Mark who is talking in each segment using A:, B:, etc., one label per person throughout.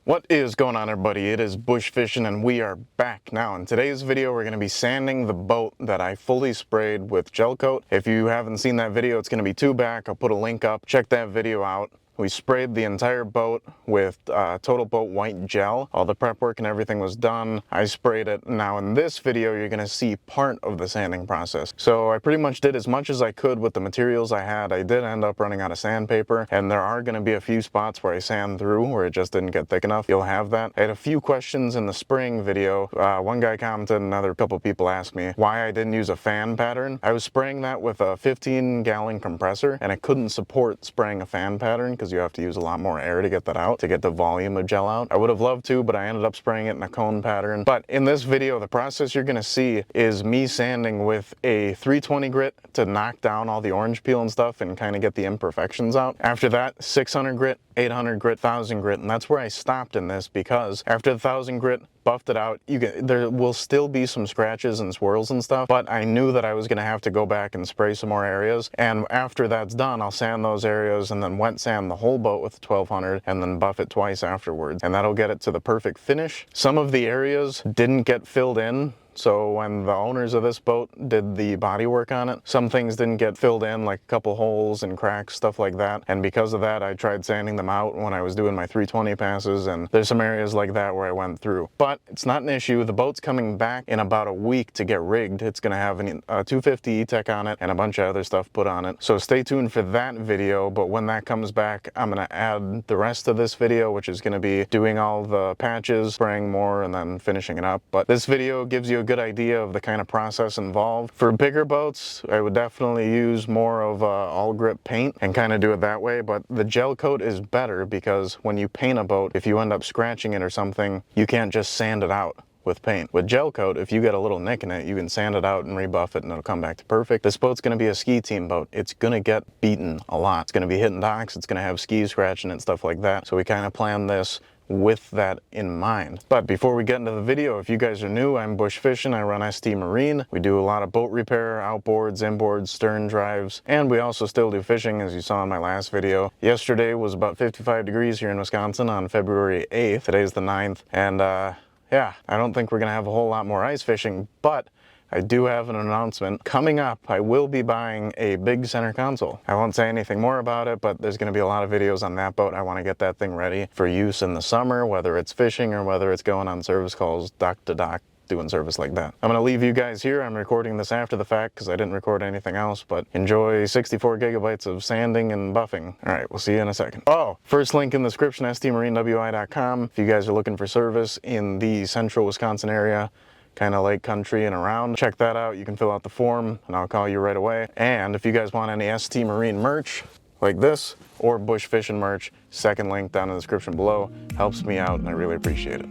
A: What is going on, everybody? It is Bush Fishing and we are back. Now in today's video we're going to be sanding the boat that I fully sprayed with gel coat. If you haven't seen that video, it's going to be two back. I'll put a link up. Check that video out. We sprayed the entire boat with Total Boat white gel. All the prep work and everything was done. I sprayed it. Now in this video you're going to see part of the sanding process. So I pretty much did as much as I could with the materials I had. I did end up running out of sandpaper, and there are going to be a few spots where I sand through where it just didn't get thick enough. You'll have that. I had a few questions in the spraying video. One guy commented, another couple people asked me why I didn't use a fan pattern. I was spraying that with a 15-gallon compressor and it couldn't support spraying a fan pattern because you have to use a lot more air to get that out, to get the volume of gel out. I would have loved to, but I ended up spraying it in a cone pattern. But in this video, the process you're going to see is me sanding with a 320 grit to knock down all the orange peel and stuff and kind of get the imperfections out. After that, 600 grit, 800 grit, 1000 grit, and that's where I stopped in this, because after the 1000 grit, buffed it out, there will still be some scratches and swirls and stuff, but I knew that I was going to have to go back and spray some more areas, and after that's done I'll sand those areas and then wet sand the whole boat with the 1200 and then buff it twice afterwards, and that'll get it to the perfect finish. Some of the areas didn't get filled in, so when the owners of this boat did the body work on it, some things didn't get filled in, like a couple holes and cracks, stuff like that. And because of that, I tried sanding them out when I was doing my 320 passes, and there's some areas like that where I went through. But it's not an issue. The boat's coming back in about a week to get rigged. It's going to have a 250 E-Tech on it and a bunch of other stuff put on it. So stay tuned for that video. But when that comes back, I'm going to add the rest of this video, which is going to be doing all the patches, spraying more, and then finishing it up. But this video gives you a good idea of the kind of process involved. For bigger boats, I would definitely use more of all grip paint and kind of do it that way, but the gel coat is better because when you paint a boat, if you end up scratching it or something, you can't just sand it out with paint. With gel coat, if you get a little nick in it, you can sand it out and rebuff it and it'll come back to perfect. This boat's going to be a ski team boat. It's going to get beaten a lot. It's going to be hitting docks, it's going to have skis scratching it, stuff like that. So we kind of planned this with that in mind. But before we get into the video, if you guys are new, I'm Bush Fishing. I run ST Marine. We do a lot of boat repair, outboards, inboards, stern drives, and we also still do fishing, as you saw in my last video. Yesterday was about 55 degrees here in Wisconsin on February 8th. Today's the 9th, and yeah, I don't think we're gonna have a whole lot more ice fishing, but I do have an announcement coming up. I will be buying a big center console. I won't say anything more about it, but there's going to be a lot of videos on that boat. I want to get that thing ready for use in the summer, whether it's fishing or whether it's going on service calls, dock to dock, doing service like that. I'm going to leave you guys here. I'm recording this after the fact because I didn't record anything else, but enjoy 64 gigabytes of sanding and buffing. All right, we'll see you in a second. Oh, first link in the description, stmarinewi.com. If you guys are looking for service in the central Wisconsin area, kind of lake country and around, check that out. You can fill out the form and I'll call you right away. And if you guys want any ST Marine merch like this or Bush Fishing merch, second link down in the description below. Helps me out and I really appreciate it.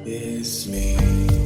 B: It's me.